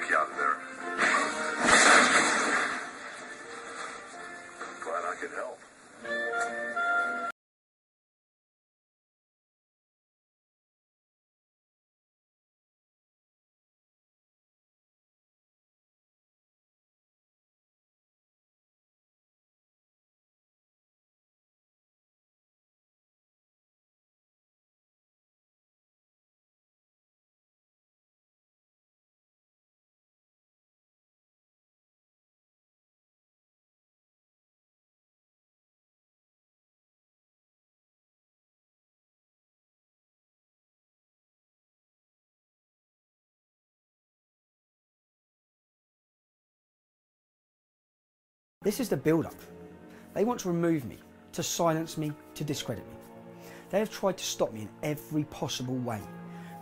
trick you out there. Glad I could help. This is the build-up. They want to remove me, to silence me, to discredit me. They have tried to stop me in every possible way,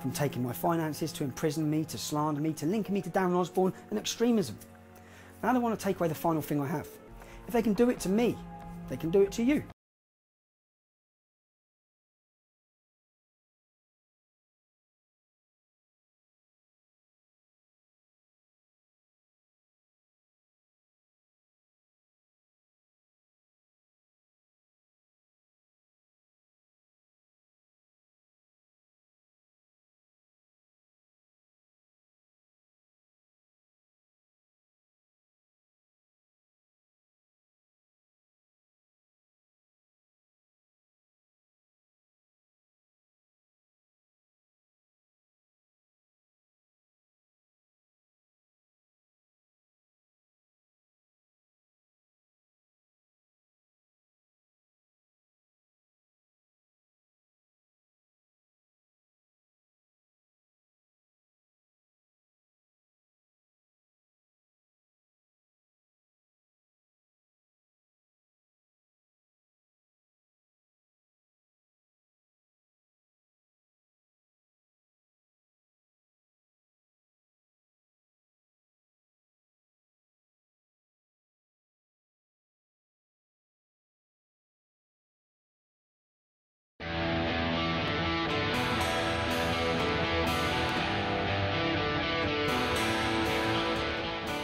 from taking my finances to imprison me, to slander me, to linking me to Darren Osborne and extremism. Now they want to take away the final thing I have. If they can do it to me, they can do it to you.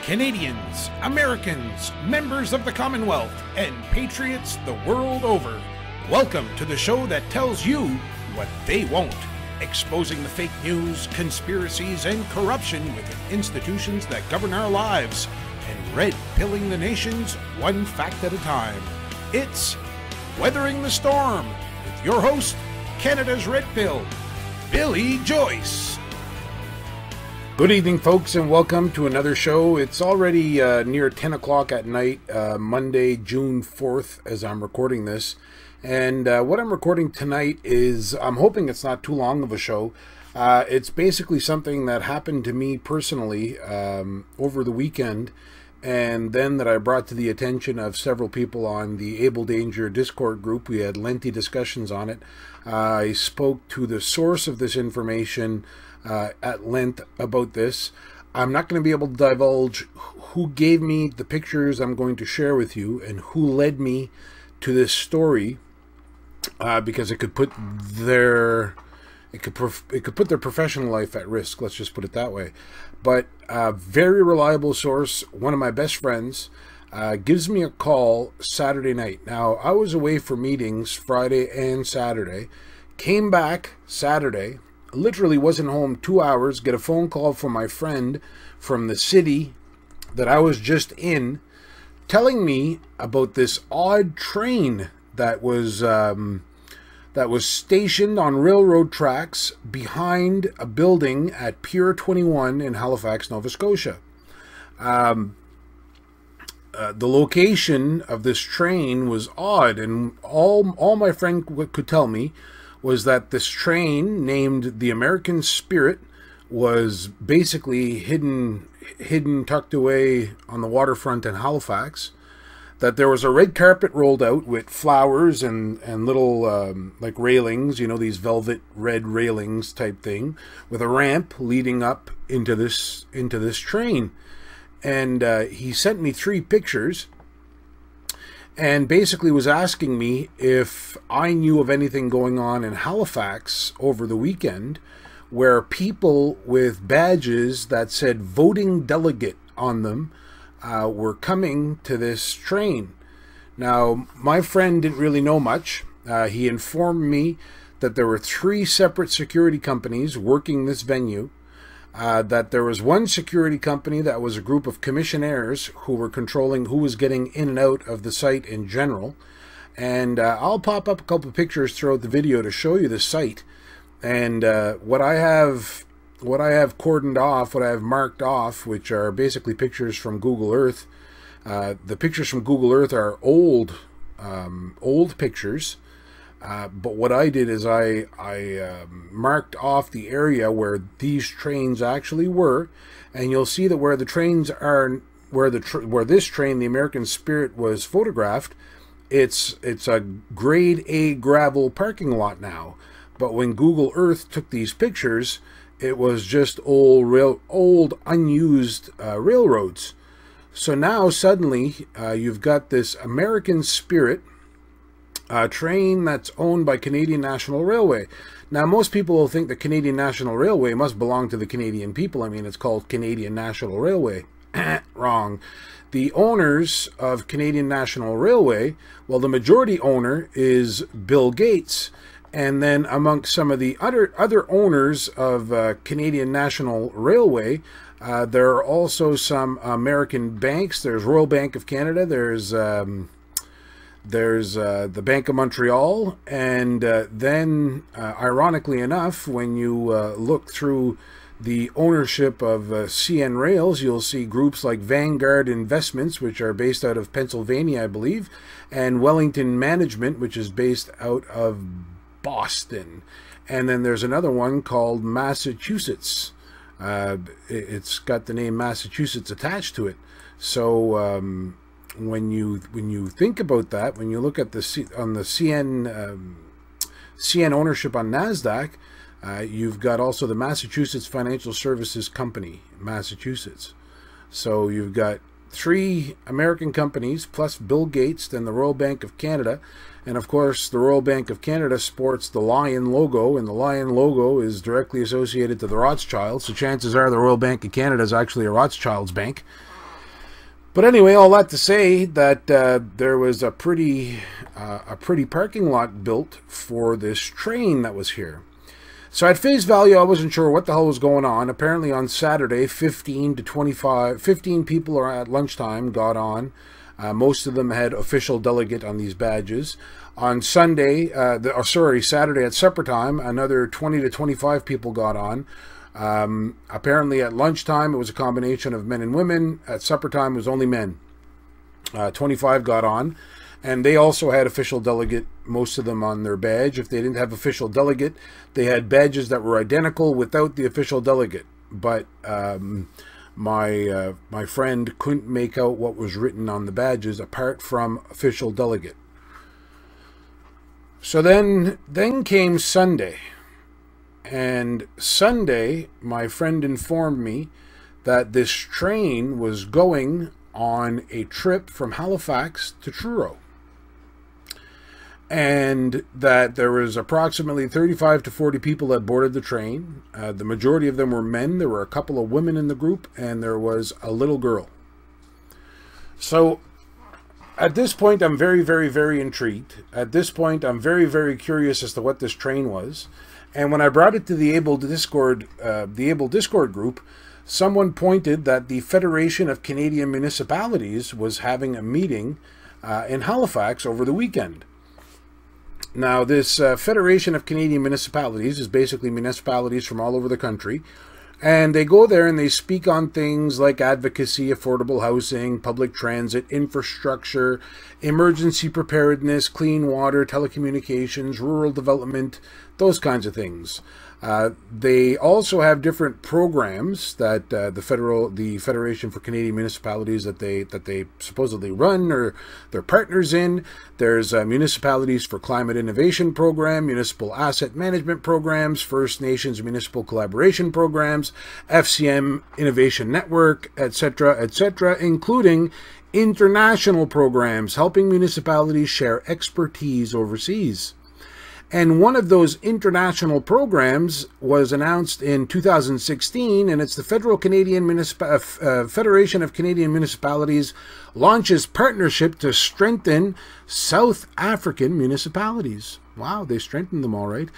Canadians, Americans, members of the Commonwealth, and patriots the world over. Welcome to the show that tells you what they won't, exposing the fake news, conspiracies, and corruption within institutions that govern our lives, and red-pilling the nations one fact at a time. It's Weathering the Storm with your host, Canada's Red Pill, Billy Joyce. Good evening, folks, and welcome to another show. It's already near 10 o'clock at night, Monday, June 4th, as I'm recording this. And what I'm recording tonight is, I'm hoping it's not too long of a show. It's basically something that happened to me personally over the weekend, and then that I brought to the attention of several people on the Able Danger Discord group. We had lengthy discussions on it. I spoke to the source of this information at length about this. I'm not going to be able to divulge who gave me the pictures I'm going to share with you and who led me to this story, because it could put their professional life at risk. Let's just put it that way. But a very reliable source, one of my best friends, gives me a call Saturday night. Now, I was away for meetings Friday and Saturday. Came back Saturday. Literally wasn't home 2 hours, get a phone call from my friend from the city that I was just in, telling me about this odd train that was stationed on railroad tracks behind a building at Pier 21 in Halifax, Nova Scotia. The location of this train was odd, and all my friend could tell me was that this train, named the American Spirit, was basically hidden, tucked away on the waterfront in Halifax. That there was a red carpet rolled out with flowers and little like railings, you know, these velvet red railings type thing, with a ramp leading up into this train. And he sent me 3 pictures. and basically was asking me if I knew of anything going on in Halifax over the weekend where people with badges that said voting delegate on them were coming to this train. Now, my friend didn't really know much. He informed me that there were 3 separate security companies working this venue, that there was one security company that was a group of commissionaires who were controlling who was getting in and out of the site in general. And I'll pop up a couple of pictures throughout the video to show you the site. And what I have cordoned off, what I have marked off, which are basically pictures from Google Earth. The pictures from Google Earth are old pictures. But what I did is I marked off the area where these trains actually were, and you'll see that where the trains are, where this train, the American Spirit, was photographed, it's a grade A gravel parking lot now. But when Google Earth took these pictures, it was just old unused railroads. So now suddenly you've got this American Spirit train that's owned by Canadian National Railway. Now, most people will think the Canadian National Railway must belong to the Canadian people. I mean, it's called Canadian National Railway. Wrong. The owners of Canadian National Railway, well, the majority owner is Bill Gates. And then amongst some of the other owners of Canadian National Railway, there are also some American banks. There's Royal Bank of Canada. There's the Bank of Montreal, and then, ironically enough, when you look through the ownership of CN Rails, you'll see groups like Vanguard Investments, which are based out of Pennsylvania, I believe, and Wellington Management, which is based out of Boston. And then there's another one called Massachusetts. It's got the name Massachusetts attached to it. So when you think about that, when you look at the CN ownership on NASDAQ, you've got also the Massachusetts Financial Services Company, Massachusetts. So you've got 3 American companies plus Bill Gates, then the Royal Bank of Canada. And of course, the Royal Bank of Canada sports the lion logo, and the lion logo is directly associated to the Rothschilds. So chances are the Royal Bank of Canada is actually a Rothschilds bank. But anyway, all that to say that there was a pretty parking lot built for this train that was here. So at face value, I wasn't sure what the hell was going on. Apparently on Saturday, 15 people are at lunchtime got on. Most of them had official delegate on these badges. On Sunday, Saturday at supper time, another 20 to 25 people got on. Apparently at lunchtime, it was a combination of men and women. At supper time, it was only men. 25 got on. And they also had official delegate, most of them on their badge. If they didn't have official delegate, they had badges that were identical without the official delegate. But my friend couldn't make out what was written on the badges apart from official delegate. So then came Sunday. And Sunday, my friend informed me that this train was going on a trip from Halifax to Truro. And that there was approximately 35 to 40 people that boarded the train. The majority of them were men. There were a couple of women in the group, and there was a little girl. So at this point, I'm very, very, very intrigued. At this point, I'm very, very curious as to what this train was. And when I brought it to the Able Discord group, someone pointed that the Federation of Canadian Municipalities was having a meeting in Halifax over the weekend. Now, this Federation of Canadian Municipalities is basically municipalities from all over the country. And they go there and they speak on things like advocacy, affordable housing, public transit, infrastructure, emergency preparedness, clean water, telecommunications, rural development, those kinds of things. They also have different programs that the Federation for Canadian Municipalities that they supposedly run or they're partners in. There's Municipalities for Climate Innovation Program, Municipal Asset Management Programs, First Nations Municipal Collaboration Programs, FCM Innovation Network, etc., including international programs helping municipalities share expertise overseas. And one of those international programs was announced in 2016, and it's the Federation of Canadian Municipalities launches partnership to strengthen South African municipalities. Wow, they strengthened them all right.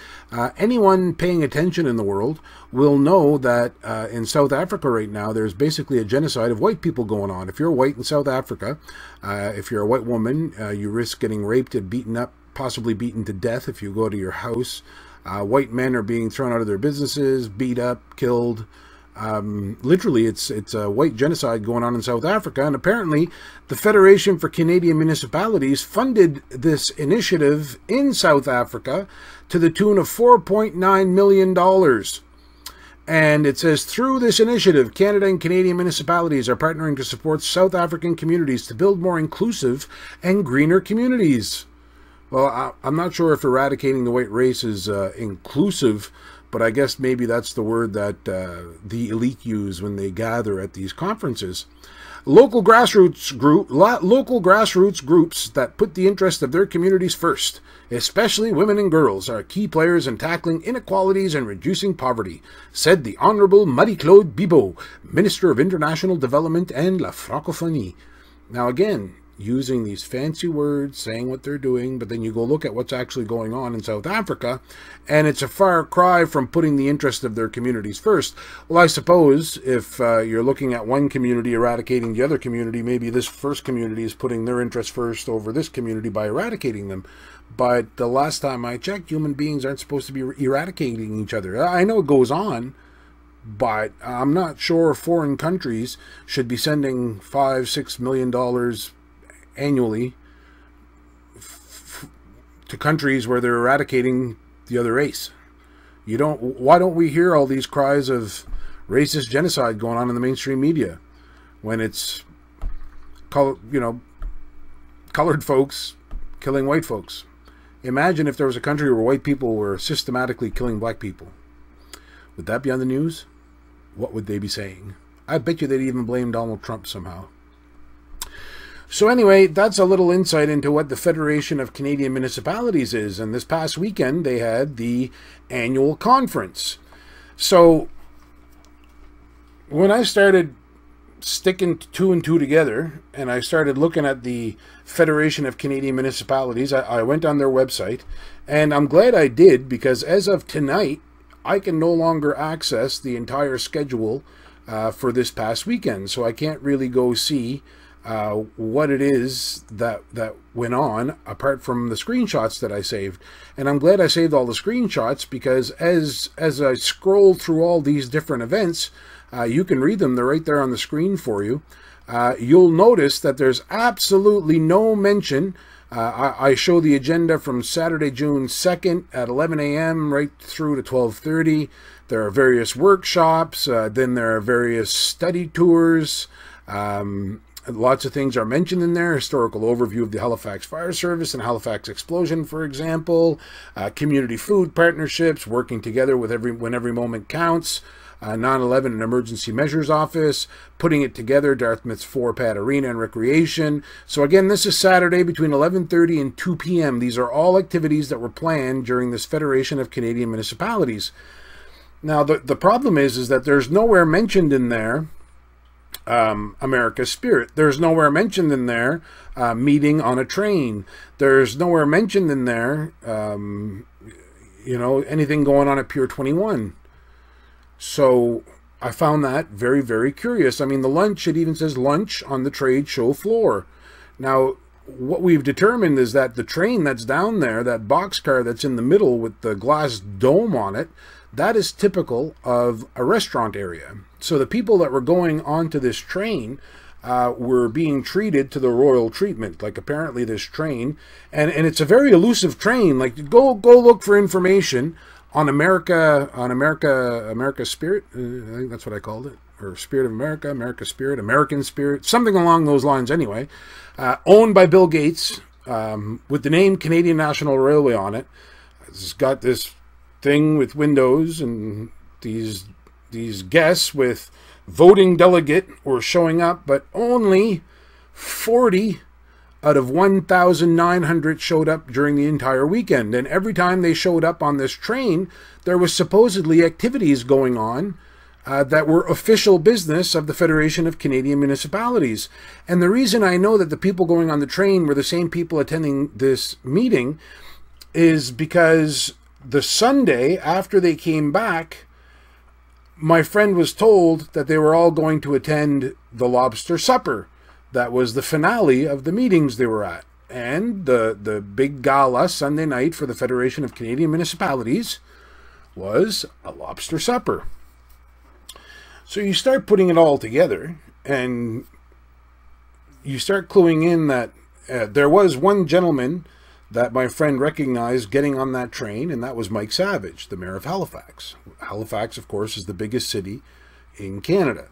Anyone paying attention in the world will know that in South Africa right now, there's basically a genocide of white people going on. If you're white in South Africa, if you're a white woman, you risk getting raped and beaten up, possibly beaten to death if you go to your house. White men are being thrown out of their businesses, beat up, killed. Literally, it's a white genocide going on in South Africa, and apparently the Federation for Canadian Municipalities funded this initiative in South Africa to the tune of $4.9 million. And it says, through this initiative, Canada and Canadian municipalities are partnering to support South African communities to build more inclusive and greener communities. Well, I'm not sure if eradicating the white race is inclusive, but I guess maybe that's the word that the elite use when they gather at these conferences. Local grassroots groups that put the interest of their communities first, especially women and girls, are key players in tackling inequalities and reducing poverty, said the Honourable Marie-Claude Bibeau, Minister of International Development and La Francophonie. Now again, using these fancy words, saying what they're doing, but then you go look at what's actually going on in South Africa, and it's a far cry from putting the interest of their communities first. Well, I suppose if you're looking at one community eradicating the other community, maybe this first community is putting their interest first over this community by eradicating them. But the last time I checked, human beings aren't supposed to be eradicating each other. I know it goes on, but I'm not sure foreign countries should be sending $5-6 million annually to countries where they're eradicating the other race. Why don't we hear all these cries of racist genocide going on in the mainstream media when it's colored folks killing white folks? Imagine if there was a country where white people were systematically killing black people. Would that be on the news? What would they be saying? I bet you they'd even blame Donald Trump somehow. So anyway, that's a little insight into what the Federation of Canadian Municipalities is. And this past weekend, they had the annual conference. So when I started sticking two and two together, and I started looking at the Federation of Canadian Municipalities, I went on their website, and I'm glad I did, because as of tonight, I can no longer access the entire schedule for this past weekend. So I can't really go see what it is that went on apart from the screenshots that I saved. And I'm glad I saved all the screenshots, because as I scroll through all these different events, you can read them. They're right there on the screen for you. You'll notice that there's absolutely no mention. I show the agenda from Saturday, June 2nd at 11 a.m. right through to 12:30. There are various workshops. Then there are various study tours. Lots of things are mentioned in there. Historical overview of the Halifax Fire Service and Halifax explosion, for example. Community food partnerships, working together with when every moment counts. 9/11 and Emergency Measures Office, putting it together, Dartmouth's 4-pad arena and recreation. So again, this is Saturday between 11:30 and 2 p.m. These are all activities that were planned during this Federation of Canadian Municipalities. Now, the problem is that there's nowhere mentioned in there America's Spirit. There's nowhere mentioned in there meeting on a train. There's nowhere mentioned in there, anything going on at Pier 21. So I found that very, very curious. I mean, the lunch, it even says lunch on the trade show floor. Now, what we've determined is that the train that's down there, that boxcar that's in the middle with the glass dome on it, that is typical of a restaurant area. So the people that were going onto this train were being treated to the royal treatment. Like, apparently this train, and it's a very elusive train. Like, go look for information on America's Spirit. I think that's what I called it. Or Spirit of America, America's Spirit, American Spirit, something along those lines anyway. Owned by Bill Gates, with the name Canadian National Railway on it. It's got this thing with windows, and these guests with voting delegate were showing up, but only 40 out of 1,900 showed up during the entire weekend. And every time they showed up on this train, there was supposedly activities going on that were official business of the Federation of Canadian Municipalities. And the reason I know that the people going on the train were the same people attending this meeting is because the Sunday after they came back, my friend was told that they were all going to attend the lobster supper. That was the finale of the meetings they were at. And the big gala Sunday night for the Federation of Canadian Municipalities was a lobster supper. So you start putting it all together, and you start cluing in that there was one gentleman that my friend recognized getting on that train, and that was Mike Savage, the mayor of Halifax. Halifax, of course, is the biggest city in Canada.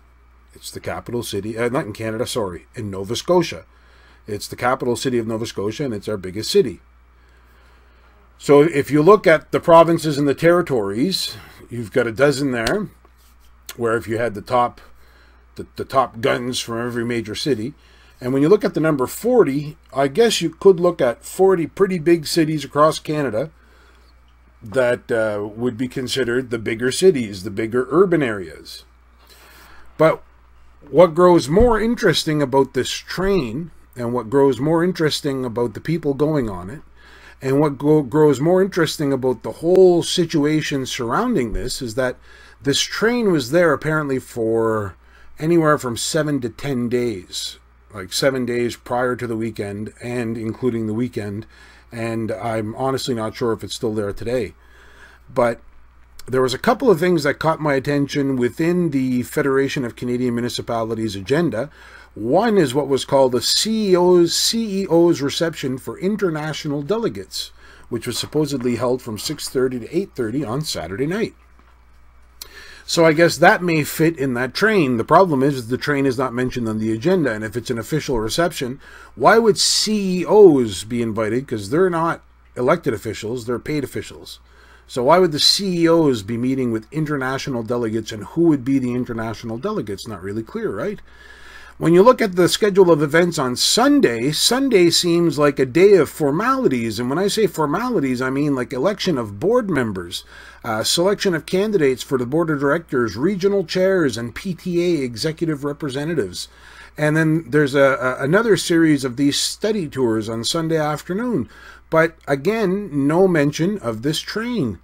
It's the capital city, not in Canada, sorry, in Nova Scotia. It's the capital city of Nova Scotia, and it's our biggest city. So if you look at the provinces and the territories, you've got a dozen there, where if you had the top guns from every major city. And when you look at the number 40, I guess you could look at 40 pretty big cities across Canada that would be considered the bigger cities, the bigger urban areas. But what grows more interesting about this train, and what grows more interesting about the people going on it, and what grows more interesting about the whole situation surrounding this, is that this train was there apparently for anywhere from 7 to 10 days. Like 7 days prior to the weekend and including the weekend. And I'm honestly not sure if it's still there today. But there was a couple of things that caught my attention within the Federation of Canadian Municipalities agenda. One is what was called a CEO's reception for international delegates, which was supposedly held from 6:30 to 8:30 on Saturday night. So I guess that may fit in that train. The problem is the train is not mentioned on the agenda, and if it's an official reception, why would CEOs be invited? Because they're not elected officials, they're paid officials. So why would the CEOs be meeting with international delegates, and who would be the international delegates? Not really clear, right? When you look at the schedule of events on Sunday, Sunday seems like a day of formalities. And when I say formalities, I mean like election of board members, selection of candidates for the board of directors, regional chairs, and PTA executive representatives. And then there's another series of these study tours on Sunday afternoon. But again, no mention of this train.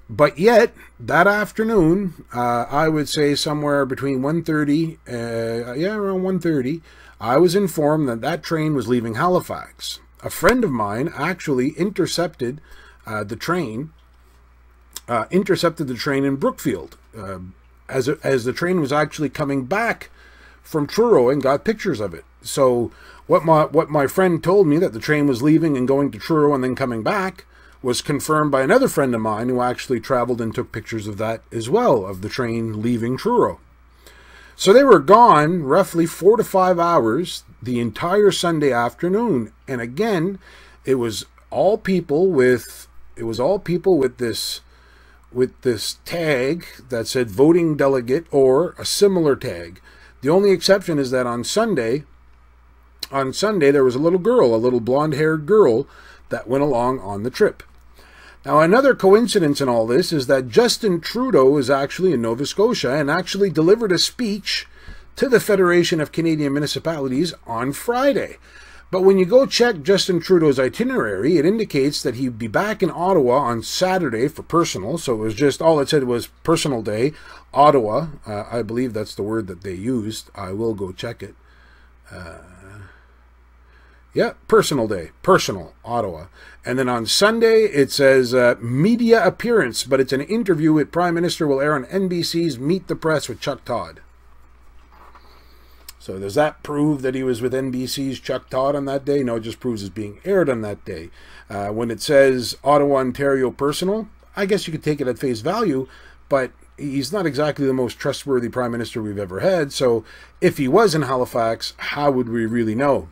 But yet, that afternoon, I would say somewhere between 1:30, around 1:30, I was informed that that train was leaving Halifax. A friend of mine actually intercepted the train in Brookfield as the train was actually coming back from Truro, and got pictures of it. So what my friend told me, that the train was leaving and going to Truro and then coming back, was confirmed by another friend of mine who actually traveled and took pictures of that as well, of the train leaving Truro. So they were gone roughly 4 to 5 hours the entire Sunday afternoon. And again, it was all people with this tag that said voting delegate or a similar tag. The only exception is that on Sunday there was a little girl, a little blonde-haired girl that went along on the trip. Now, another coincidence in all this is that Justin Trudeau is actually in Nova Scotia and actually delivered a speech to the Federation of Canadian Municipalities on Friday. But when you go check Justin Trudeau's itinerary, it indicates that he'd be back in Ottawa on Saturday for personal. So it was just, all it said was personal day, Ottawa. I believe that's the word that they used. I will go check it. Yeah, personal day, personal, Ottawa. And then on Sunday, it says media appearance, but it's an interview with Prime Minister will air on NBC's Meet the Press with Chuck Todd. So does that prove that he was with NBC's Chuck Todd on that day? No, it just proves it's being aired on that day. When it says Ottawa, Ontario personal, I guess you could take it at face value, but he's not exactly the most trustworthy Prime Minister we've ever had. So if he was in Halifax, how would we really know?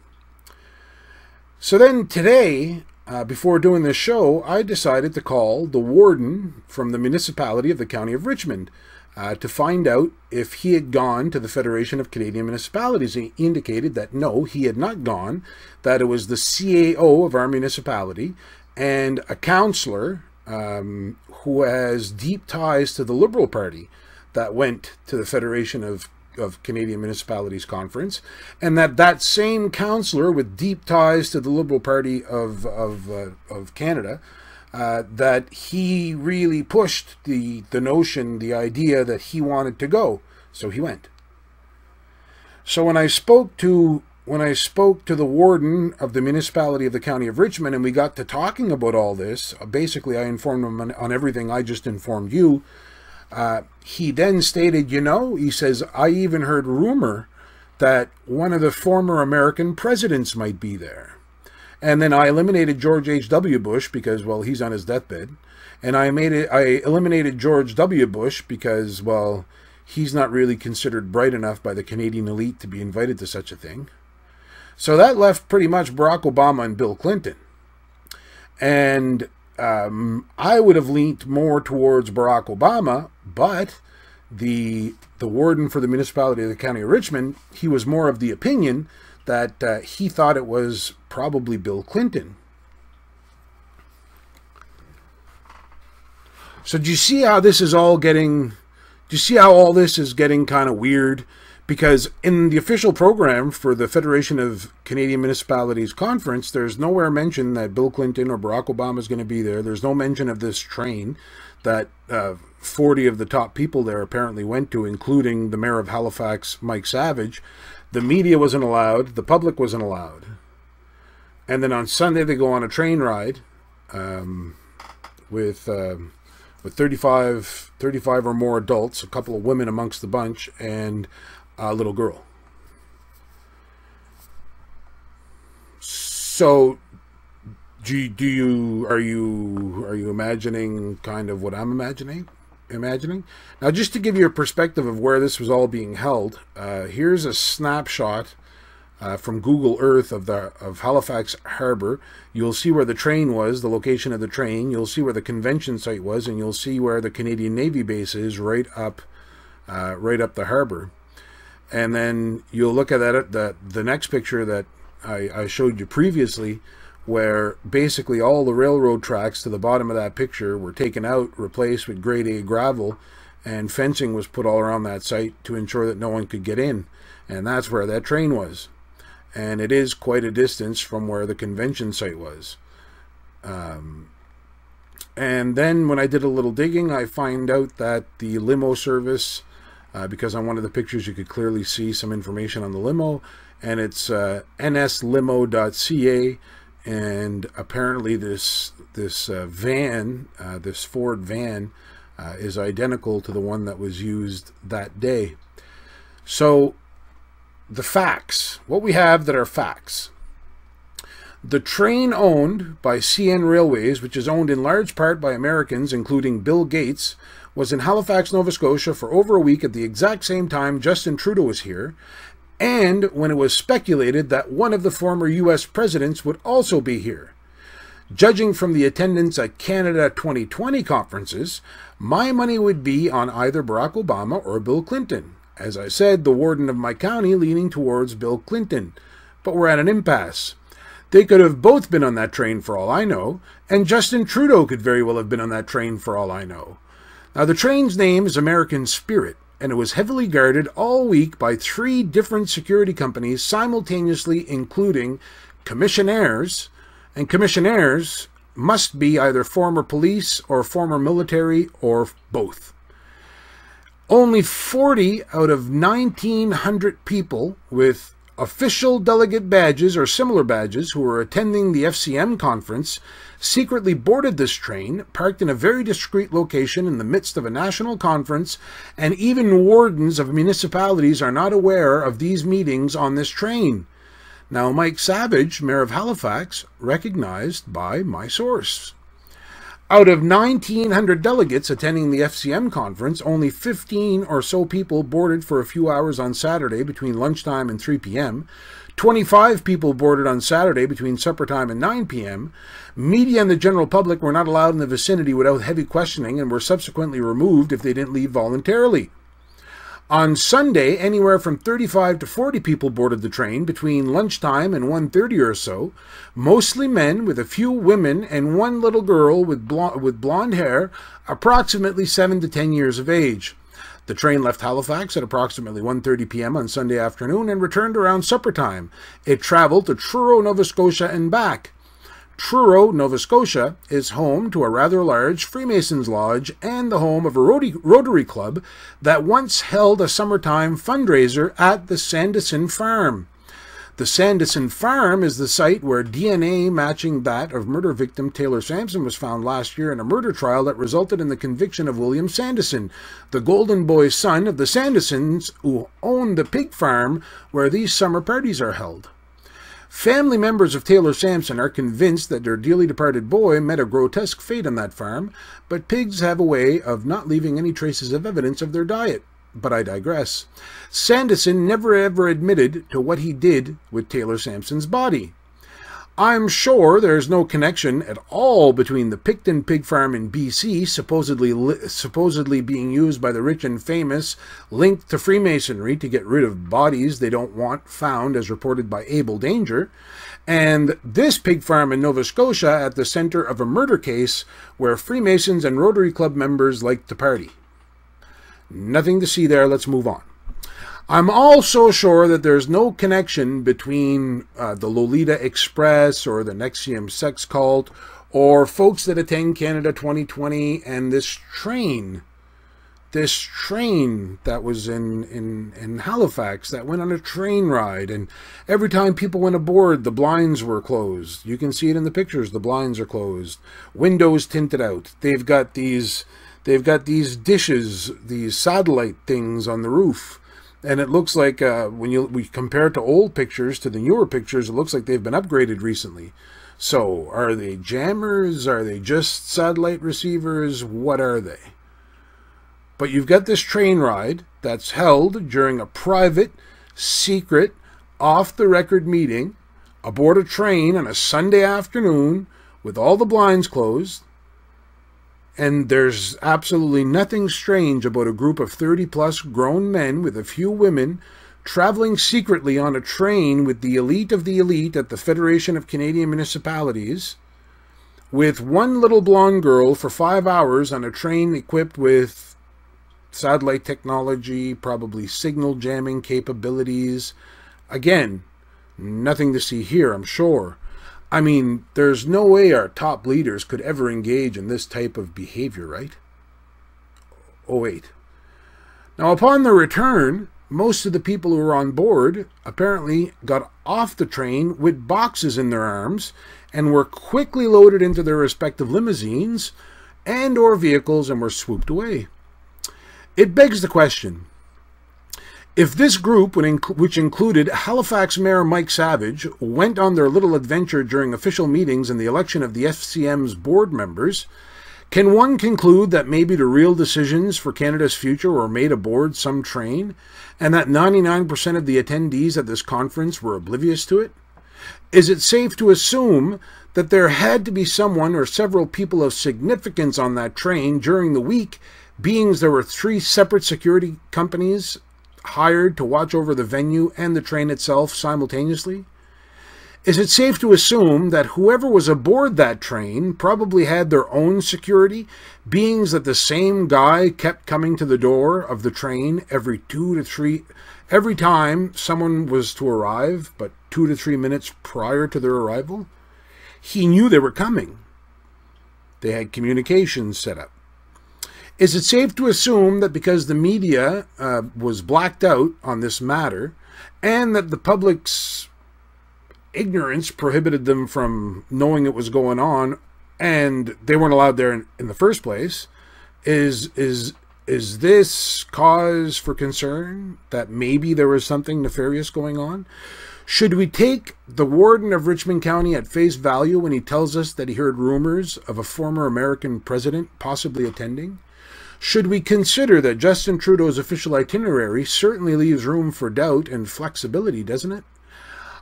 So then today, before doing this show, I decided to call the warden from the municipality of the County of Richmond. to find out if he had gone to the Federation of Canadian Municipalities. He indicated that no, he had not gone, that it was the CAO of our municipality and a councillor who has deep ties to the Liberal Party that went to the Federation of Canadian Municipalities Conference, and that same councillor with deep ties to the Liberal Party of Canada, that he really pushed the notion, the idea that he wanted to go, so he went. So when I spoke to the warden of the municipality of the County of Richmond, and we got to talking about all this, basically I informed him on everything I just informed you. He then stated, he says, I even heard rumor that one of the former American presidents might be there. And then I eliminated George H.W. Bush because, well, he's on his deathbed. And I eliminated George W. Bush because, well, he's not really considered bright enough by the Canadian elite to be invited to such a thing. So that left pretty much Barack Obama and Bill Clinton. And I would have leaned more towards Barack Obama, but the warden for the municipality of the County of Richmond, he was more of the opinion that he thought it was probably Bill Clinton. So do you see how this is all getting, do you see how all this is getting kind of weird? Because in the official program for the Federation of Canadian Municipalities Conference, there's nowhere mention that Bill Clinton or Barack Obama is going to be there. There's no mention of this train that 40 of the top people there apparently went to, including the mayor of Halifax, Mike Savage. The media wasn't allowed. The public wasn't allowed. And then on Sunday, they go on a train ride with 35 or more adults, a couple of women amongst the bunch, and a little girl. So, are you imagining kind of what I'm imagining? Now, just to give you a perspective of where this was all being held, here's a snapshot from Google Earth of Halifax Harbour. You'll see where the train was, the location of the train. You'll see where the convention site was, and you'll see where the Canadian Navy base is, right up the harbour. And then you'll look at the next picture that I showed you previously, where basically all the railroad tracks to the bottom of that picture were taken out, replaced with grade A gravel, and fencing was put all around that site to ensure that no one could get in. And that's where that train was. And it is quite a distance from where the convention site was. And then when I did a little digging, I find out that the limo service, because on one of the pictures you could clearly see some information on the limo, and it's nslimo.ca, and apparently this van, this Ford van, is identical to the one that was used that day. So the facts, what we have that are facts. The train owned by CN Railways, which is owned in large part by Americans, including Bill Gates, was in Halifax, Nova Scotia for over a week at the exact same time Justin Trudeau was here, and when it was speculated that one of the former U.S. presidents would also be here. Judging from the attendance at Canada 2020 conferences, my money would be on either Barack Obama or Bill Clinton. As I said, the warden of my county leaning towards Bill Clinton. But we're at an impasse. They could have both been on that train for all I know, and Justin Trudeau could very well have been on that train for all I know. Now, the train's name is American Spirit, and it was heavily guarded all week by 3 different security companies simultaneously, including commissionaires, and commissionaires must be either former police or former military or both. Only 40 out of 1,900 people with official delegate badges or similar badges who were attending the FCM conference secretly boarded this train, parked in a very discreet location in the midst of a national conference, and even wardens of municipalities are not aware of these meetings on this train. Now, Mike Savage, Mayor of Halifax, recognized by my source. Out of 1,900 delegates attending the FCM conference, only 15 or so people boarded for a few hours on Saturday between lunchtime and 3 p.m. 25 people boarded on Saturday between supper time and 9 p.m. Media and the general public were not allowed in the vicinity without heavy questioning and were subsequently removed if they didn't leave voluntarily. On Sunday, anywhere from 35 to 40 people boarded the train between lunchtime and 1:30 or so, mostly men with a few women and one little girl with blonde hair, approximately 7 to 10 years of age. The train left Halifax at approximately 1:30 p.m. on Sunday afternoon and returned around supper time. It traveled to Truro, Nova Scotia and back. Truro, Nova Scotia is home to a rather large Freemasons Lodge and the home of a Rotary Club that once held a summertime fundraiser at the Sanderson Farm. The Sanderson Farm is the site where DNA matching that of murder victim Taylor Sampson was found last year in a murder trial that resulted in the conviction of William Sanderson, the golden boy son of the Sandersons who owned the pig farm where these summer parties are held. Family members of Taylor Sampson are convinced that their dearly departed boy met a grotesque fate on that farm, but pigs have a way of not leaving any traces of evidence of their diet. But I digress. Sanderson never ever admitted to what he did with Taylor Sampson's body. I'm sure there's no connection at all between the Picton pig farm in BC, supposedly being used by the rich and famous, linked to Freemasonry to get rid of bodies they don't want found, as reported by Abel Danger, and this pig farm in Nova Scotia at the center of a murder case where Freemasons and Rotary Club members like to party. Nothing to see there. Let's move on. I'm also sure that there's no connection between the Lolita Express or the NXIVM sex cult or folks that attend Canada 2020 and this train that was in Halifax that went on a train ride, and every time people went aboard, the blinds were closed. You can see it in the pictures. The blinds are closed, windows tinted out. They've got these dishes, these satellite things on the roof. And it looks like when we compare it to old pictures to the newer pictures, it looks like they've been upgraded recently. So are they jammers? Are they just satellite receivers? What are they? But you've got this train ride that's held during a private, secret, off-the-record meeting aboard a train on a Sunday afternoon with all the blinds closed. And there's absolutely nothing strange about a group of 30-plus grown men with a few women traveling secretly on a train with the elite of the elite at the Federation of Canadian Municipalities, with one little blonde girl for 5 hours on a train equipped with satellite technology, probably signal jamming capabilities. Again, nothing to see here, I'm sure. I mean, there's no way our top leaders could ever engage in this type of behavior, right? Oh, wait. Now, upon the return, most of the people who were on board apparently got off the train with boxes in their arms and were quickly loaded into their respective limousines and or vehicles and were swooped away. It begs the question, if this group, which included Halifax Mayor Mike Savage, went on their little adventure during official meetings and the election of the FCM's board members, can one conclude that maybe the real decisions for Canada's future were made aboard some train, and that 99% of the attendees at this conference were oblivious to it? Is it safe to assume that there had to be someone or several people of significance on that train during the week, being as there were 3 separate security companies hired to watch over the venue and the train itself simultaneously? Is it safe to assume that whoever was aboard that train probably had their own security, being that the same guy kept coming to the door of the train every time someone was to arrive, but 2 to 3 minutes prior to their arrival? He knew they were coming. They had communications set up. Is it safe to assume that because the media was blacked out on this matter, and that the public's ignorance prohibited them from knowing it was going on, and they weren't allowed there in the first place, is this cause for concern that maybe there was something nefarious going on? Should we take the warden of Richmond County at face value when he tells us that he heard rumors of a former American president possibly attending? Should we consider that Justin Trudeau's official itinerary certainly leaves room for doubt and flexibility, doesn't it?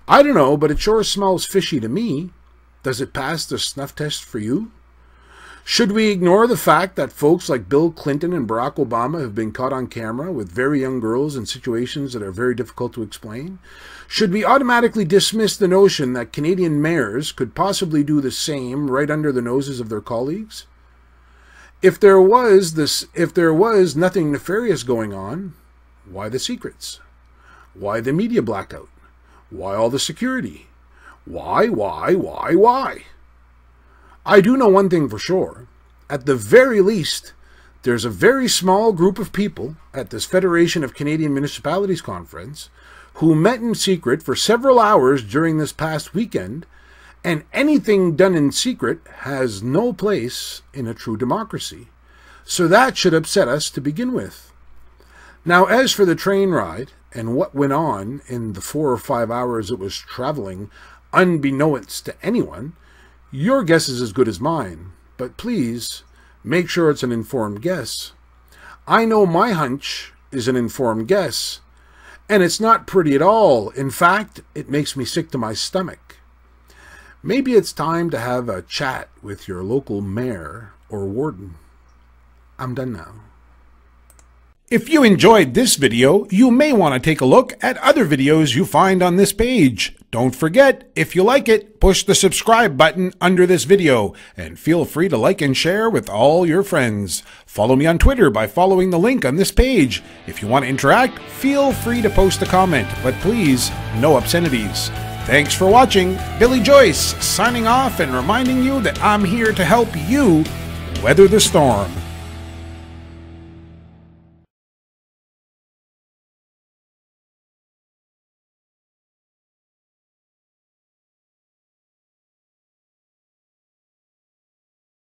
I don't know, but it sure smells fishy to me. Does it pass the snuff test for you? Should we ignore the fact that folks like Bill Clinton and Barack Obama have been caught on camera with very young girls in situations that are very difficult to explain? Should we automatically dismiss the notion that Canadian mayors could possibly do the same right under the noses of their colleagues? If there was nothing nefarious going on, why the secrets? Why the media blackout? Why all the security? Why? I do know one thing for sure. At the very least, there's a very small group of people at this Federation of Canadian Municipalities conference who met in secret for several hours during this past weekend, and anything done in secret has no place in a true democracy. So that should upset us to begin with. Now, as for the train ride and what went on in the 4 or 5 hours it was traveling, unbeknownst to anyone, your guess is as good as mine, but please make sure it's an informed guess. I know my hunch is an informed guess, and it's not pretty at all. In fact, it makes me sick to my stomach. Maybe it's time to have a chat with your local mayor or warden. I'm done now. If you enjoyed this video, you may want to take a look at other videos you find on this page. Don't forget, if you like it, push the subscribe button under this video, and feel free to like and share with all your friends. Follow me on Twitter by following the link on this page. If you want to interact, feel free to post a comment, but please, no obscenities. Thanks for watching. Billy Joyce signing off and reminding you that I'm here to help you weather the storm.